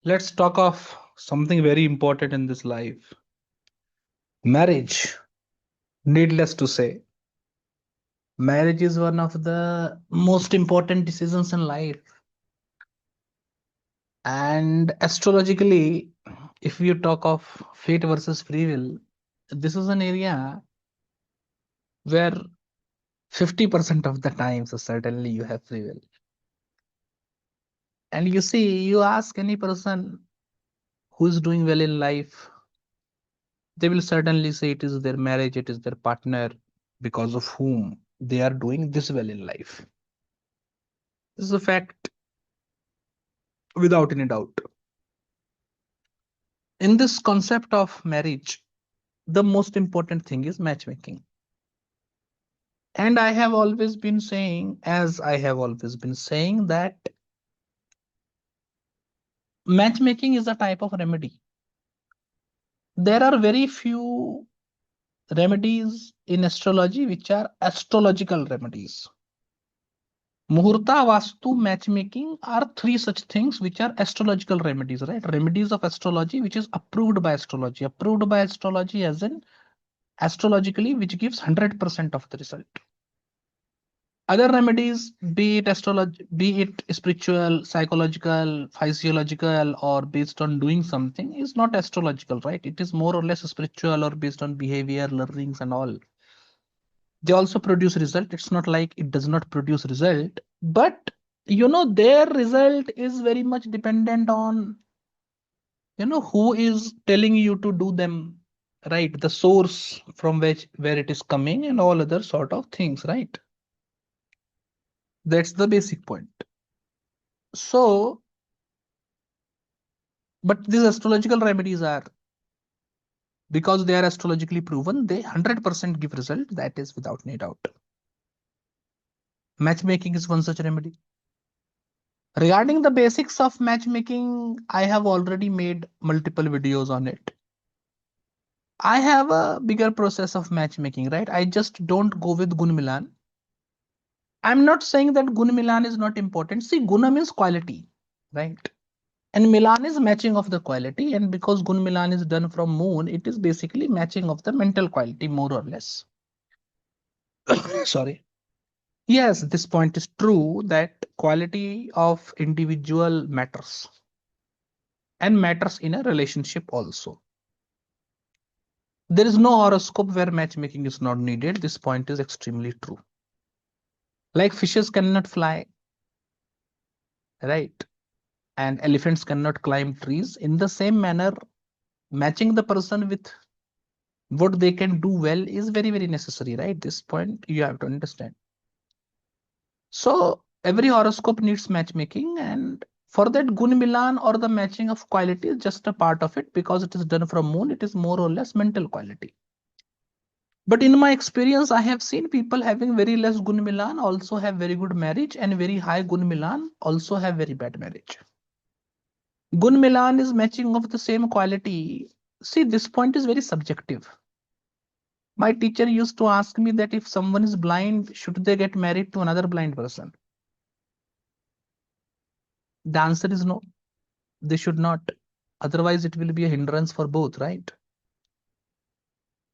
Let's talk of something very important in this life. Marriage. Needless to say, marriage is one of the most important decisions in life. And astrologically, if you talk of fate versus free will, this is an area where 50% of the time, so certainly you have free will. And you see, you ask any person who is doing well in life, they will certainly say it is their marriage, it is their partner because of whom they are doing this well in life. This is a fact without any doubt. In this concept of marriage, the most important thing is matchmaking. And I have always been saying, as I have always been saying, that matchmaking is a type of remedy. There are very few remedies in astrology which are astrological remedies. Muhurta, Vastu, matchmaking are three such things which are astrological remedies, right? Remedies of astrology which is approved by astrology. Approved by astrology as in astrologically, which gives 100% of the result. Other remedies, be it astrology, be it spiritual, psychological, physiological, or based on doing something, is not astrological, right? It is more or less spiritual or based on behavior, learnings, and all. They also produce result. It's not like it does not produce result, but their result is very much dependent on who is telling you to do them, right? The source from which where it is coming and all other sort of things, right? That's the basic point. So, but these astrological remedies are, because they are astrologically proven, they 100% give result. That is without any doubt. Matchmaking is one such remedy. Regarding the basics of matchmaking, I have already made multiple videos on it. I have a bigger process of matchmaking, right? I just don't go with Gun Milan. I'm not saying that Gun Milan is not important. See, Guna means quality, right? And Milan is matching of the quality. And because Gun Milan is done from moon, it is basically matching of the mental quality, more or less. Sorry. Yes, this point is true that quality of individual matters and matters in a relationship also. There is no horoscope where matchmaking is not needed. This point is extremely true. Like fishes cannot fly, right? And elephants cannot climb trees. In the same manner, matching the person with what they can do well is very, very necessary, right? This point you have to understand. So every horoscope needs matchmaking, and for that, Gun Milan or the matching of quality is just a part of it because it is done from moon. It is more or less mental quality. But in my experience, I have seen people having very less Gun Milan also have very good marriage, and very high Gun Milan also have very bad marriage. Gun Milan is matching of the same quality. See, this point is very subjective. My teacher used to ask me that if someone is blind, should they get married to another blind person? The answer is no, they should not. Otherwise, it will be a hindrance for both, right?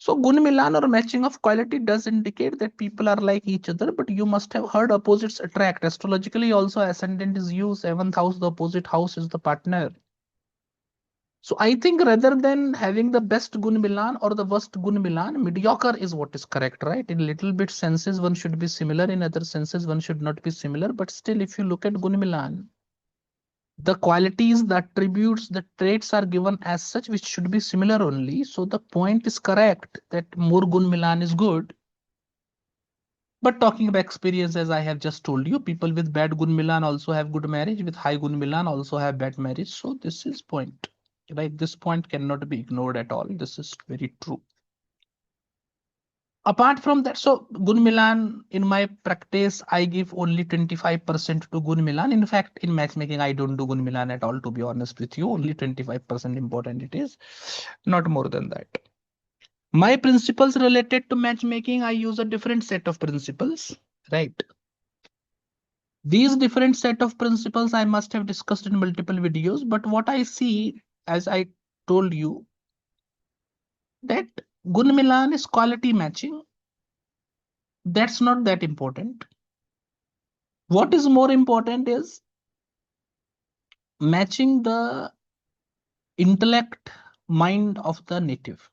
So, Gun Milan or matching of quality does indicate that people are like each other, but you must have heard opposites attract. Astrologically, also, ascendant is you, seventh house, the opposite house is the partner. So, I think rather than having the best Gun Milan or the worst Gun Milan, mediocre is what is correct, right? In little bit senses, one should be similar. In other senses, one should not be similar. But still, if you look at Gun Milan, the qualities, the attributes, the traits are given as such, which should be similar only. So the point is correct that more Gun Milan is good. But talking about experience, as I have just told you, people with bad Gun Milan also have good marriage, with high Gun Milan also have bad marriage. So this is point, right? This point cannot be ignored at all. This is very true. Apart from that, so Gun Milan, in my practice, I give only 25% to Gun Milan. In fact, in matchmaking, I don't do Gun Milan at all, to be honest with you. Only 25% important it is, not more than that. My principles related to matchmaking, I use a different set of principles, right? These different set of principles I must have discussed in multiple videos, but what I see, as I told you, that Gun Milan is quality matching. That's not that important. What is more important is matching the intellect mind of the native,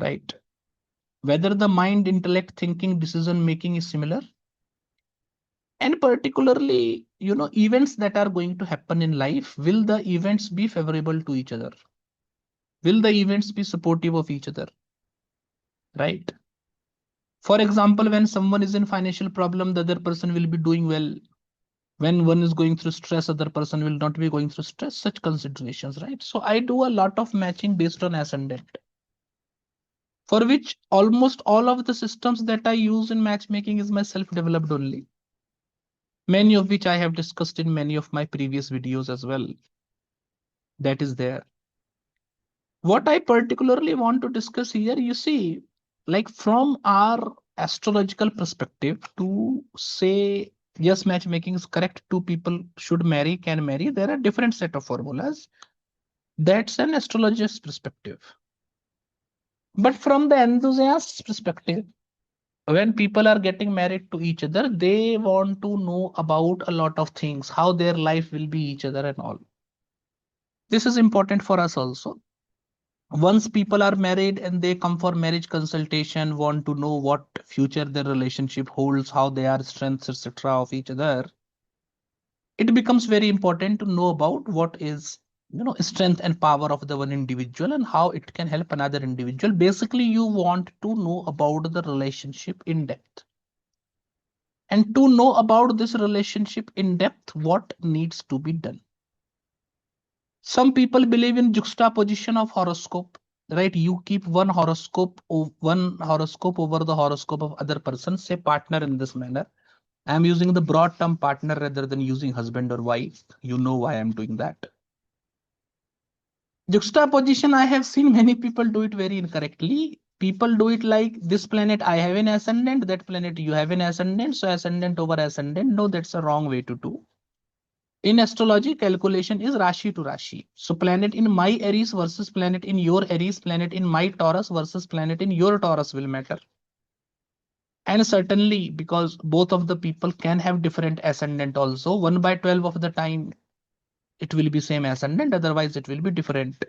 right? Whether the mind, intellect, thinking, decision making is similar, and particularly, events that are going to happen in life, will the events be favorable to each other? Will the events be supportive of each other, right? For example, when someone is in financial problem, the other person will be doing well. When one is going through stress, other person will not be going through stress. Such considerations, right? So I do a lot of matching based on ascendant, for which almost all of the systems that I use in matchmaking is my self-developed only, many of which I have discussed in many of my previous videos as well. That is there. What I particularly want to discuss here, you see, like from our astrological perspective, to say yes, matchmaking is correct, two people should marry, can marry, there are different set of formulas. That's an astrologer's perspective. But from the enthusiast's perspective, when people are getting married to each other, they want to know about a lot of things, how their life will be each other and all. This is important for us also. Once people are married and they come for marriage consultation, want to know what future their relationship holds, how they are strengths, etc. of each other, it becomes very important to know about what is, strength and power of the one individual and how it can help another individual. Basically, you want to know about the relationship in depth. And to know about this relationship in depth, what needs to be done? Some people believe in juxtaposition of horoscope, right? You keep one horoscope over the horoscope of other person, say partner in this manner. I am using the broad term partner rather than using husband or wife. You know why I'm doing that. Juxtaposition, I have seen many people do it very incorrectly. People do it like this planet I have an ascendant, that planet you have an ascendant, so ascendant over ascendant. No, that's a wrong way to do. In astrology, calculation is Rashi to Rashi. So planet in my Aries versus planet in your Aries, planet in my Taurus versus planet in your Taurus will matter. And certainly, because both of the people can have different ascendant also, 1 by 12 of the time it will be same ascendant, otherwise it will be different.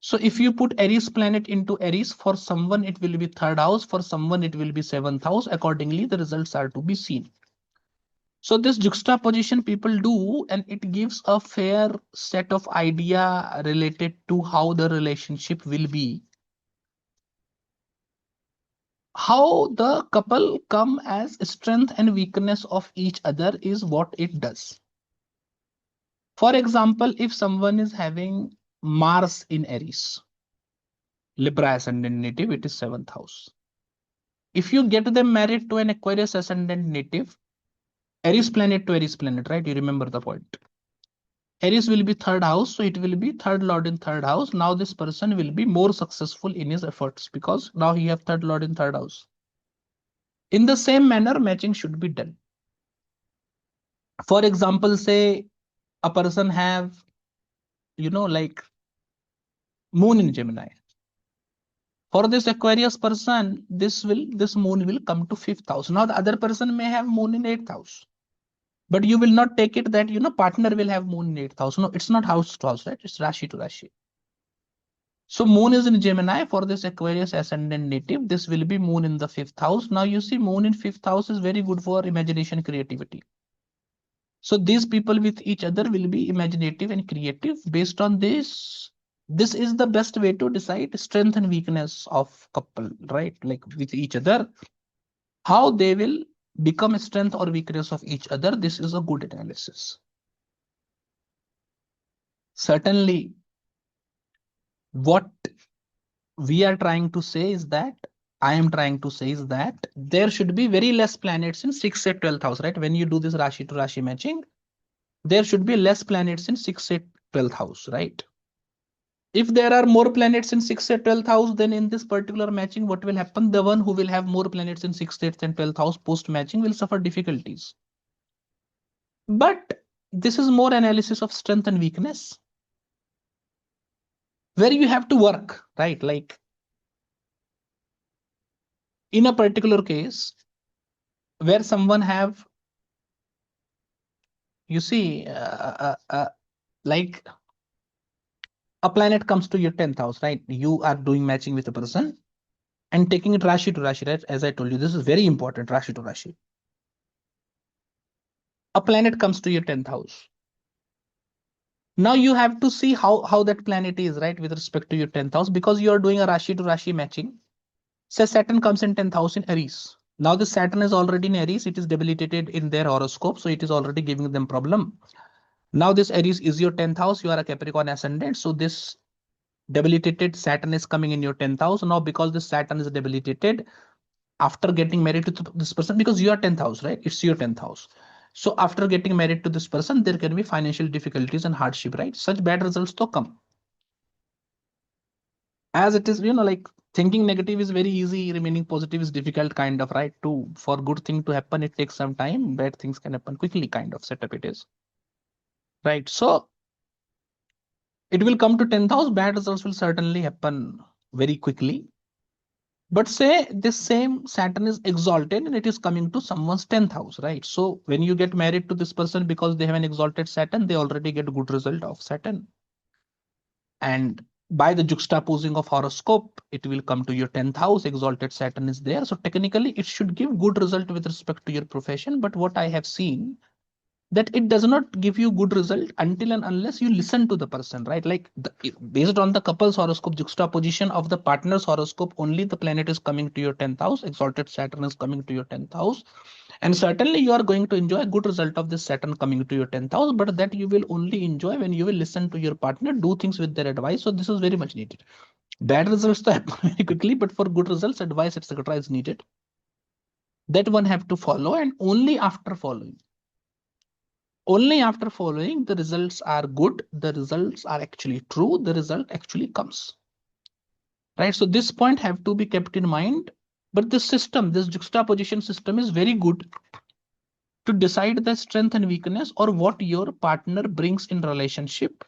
So if you put Aries planet into Aries, for someone it will be third house, for someone it will be seventh house. Accordingly, the results are to be seen. So this juxtaposition people do, and it gives a fair set of idea related to how the relationship will be. How the couple come as strength and weakness of each other is what it does. For example, if someone is having Mars in Aries, Libra ascendant native, it is seventh house. If you get them married to an Aquarius ascendant native, Aries planet to Aries planet, right? You remember the point. Aries will be third house, so it will be third lord in third house. Now this person will be more successful in his efforts because now he have third lord in third house. In the same manner, matching should be done. For example, say a person have, like moon in Gemini. For this Aquarius person, this moon will come to fifth house. Now the other person may have moon in eighth house. But you will not take it that, partner will have moon in eighth house. No, it's not house to house, right? It's Rashi to Rashi. So moon is in Gemini for this Aquarius ascendant native. This will be moon in the fifth house. Now you see moon in fifth house is very good for imagination, creativity. So these people with each other will be imaginative and creative. Based on this, this is the best way to decide strength and weakness of couple, right? Like with each other, how they will become strength or weakness of each other. This is a good analysis. Certainly, what we are trying to say is that I am trying to say is that there should be very less planets in 6th and 12th house, right? When you do this Rashi to Rashi matching, there should be less planets in 6th and 12th house, right? If there are more planets in 6th and 12th house, then in this particular matching, what will happen? The one who will have more planets in 6th, 8th, and 12th house post matching will suffer difficulties. But this is more analysis of strength and weakness, where you have to work, right? Like in a particular case where someone have, you see, like a planet comes to your 10th house, right? You are doing matching with a person and taking it Rashi to Rashi, right? As I told you, this is very important, Rashi to Rashi. A planet comes to your 10th house. Now you have to see how that planet is, right, with respect to your 10th house, because you are doing a Rashi to Rashi matching. Say Saturn comes in 10th house in Aries. Now this Saturn is already in Aries. It is debilitated in their horoscope, so it is already giving them problem. Now this Aries is your 10th house. You are a Capricorn ascendant, so this debilitated Saturn is coming in your 10th house. Now because this Saturn is debilitated, after getting married to this person, because you are 10th house, right? It's your 10th house. So after getting married to this person, there can be financial difficulties and hardship, right? Such bad results to come. As it is, like thinking negative is very easy, remaining positive is difficult, kind of, right? To for good thing to happen, it takes some time. Bad things can happen quickly, kind of setup it is, right? So it will come to 10th house. Bad results will certainly happen very quickly. But say this same Saturn is exalted and it is coming to someone's 10th house, right? So when you get married to this person because they have an exalted Saturn, they already get good result of Saturn. And by the juxtaposing of horoscope, it will come to your 10th house. Exalted Saturn is there. So technically, it should give good result with respect to your profession. But what I have seen, that it does not give you good result until and unless you listen to the person, right? Like based on the couple's horoscope juxtaposition of the partner's horoscope, only the planet is coming to your 10th house. Exalted Saturn is coming to your 10th house. And certainly you are going to enjoy a good result of this Saturn coming to your 10th house, but that you will only enjoy when you will listen to your partner, do things with their advice. So this is very much needed. Bad results to happen very quickly, but for good results, advice, etc. is needed. That one have to follow, and only after following, the results are good, the results are actually true, the result actually comes. Right? So this point have to be kept in mind. But this system, this juxtaposition system is very good to decide the strength and weakness or what your partner brings in relationship.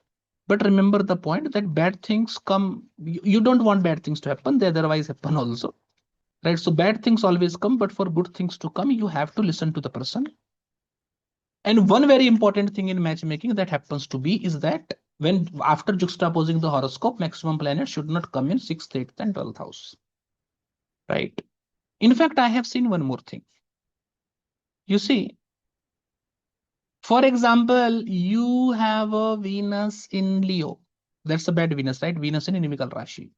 But remember the point that bad things come, you don't want bad things to happen, they otherwise happen also. Right? So bad things always come, but for good things to come, you have to listen to the person. And one very important thing in matchmaking that happens to be is that when after juxtaposing the horoscope, maximum planets should not come in 6th, 8th, and 12th house. Right? In fact, I have seen one more thing. You see, for example, you have a Venus in Leo. That's a bad Venus, right? Venus in inimical Rashi.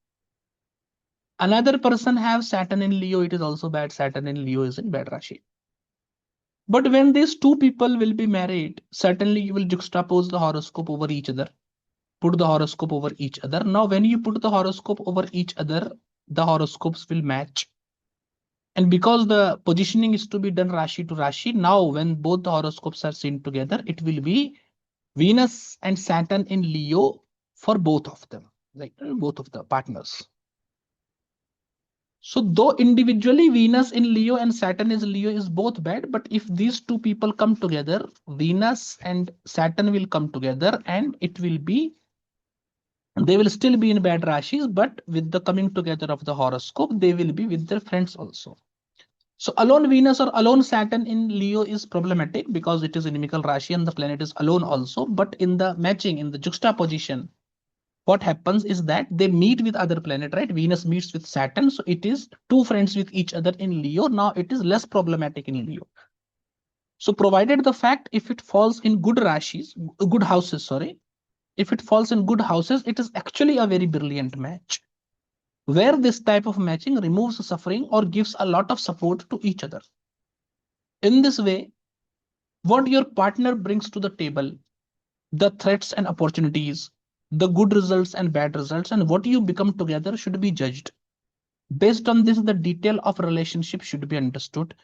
Another person have Saturn in Leo. It is also bad. Saturn in Leo is in bad Rashi. But when these two people will be married, certainly you will juxtapose the horoscope over each other. Put the horoscope over each other. Now, when you put the horoscope over each other, the horoscopes will match. And because the positioning is to be done Rashi to Rashi, now when both the horoscopes are seen together, it will be Venus and Saturn in Leo for both of them, like both of the partners. So though individually Venus in Leo and Saturn is Leo is both bad, but if these two people come together, Venus and Saturn will come together and it will be, they will still be in bad Rashis, but with the coming together of the horoscope, they will be with their friends also. So alone Venus or alone Saturn in Leo is problematic because it is inimical Rashi and the planet is alone also. But in the matching, in the juxtaposition, what happens is that they meet with other planet, right? Venus meets with Saturn. So it is two friends with each other in Leo. Now it is less problematic in Leo. So provided the fact, if it falls in good Rashis, good houses, sorry, if it falls in good houses, it is actually a very brilliant match where this type of matching removes suffering or gives a lot of support to each other. In this way, what your partner brings to the table, the threats and opportunities, the good results and bad results, and what you become together should be judged. Based on this, the detail of relationship should be understood.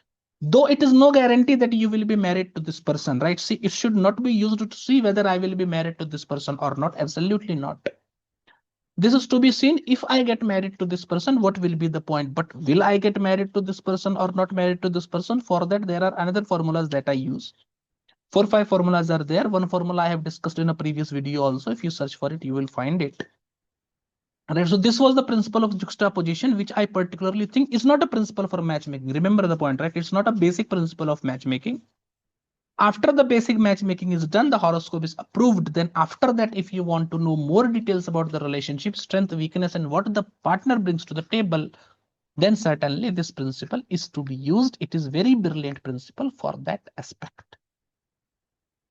Though it is no guarantee that you will be married to this person, right? See, it should not be used to see whether I will be married to this person or not. Absolutely not. This is to be seen. If I get married to this person, what will be the point? But will I get married to this person or not married to this person? For that, there are another formulas that I use. 4-5 formulas are there. One formula I have discussed in a previous video also. If you search for it, you will find it. Right, so this was the principle of juxtaposition, which I particularly think is not a principle for matchmaking. Remember the point, right? It's not a basic principle of matchmaking. After the basic matchmaking is done, the horoscope is approved. Then after that, if you want to know more details about the relationship, strength, weakness, and what the partner brings to the table, then certainly this principle is to be used. It is very brilliant principle for that aspect.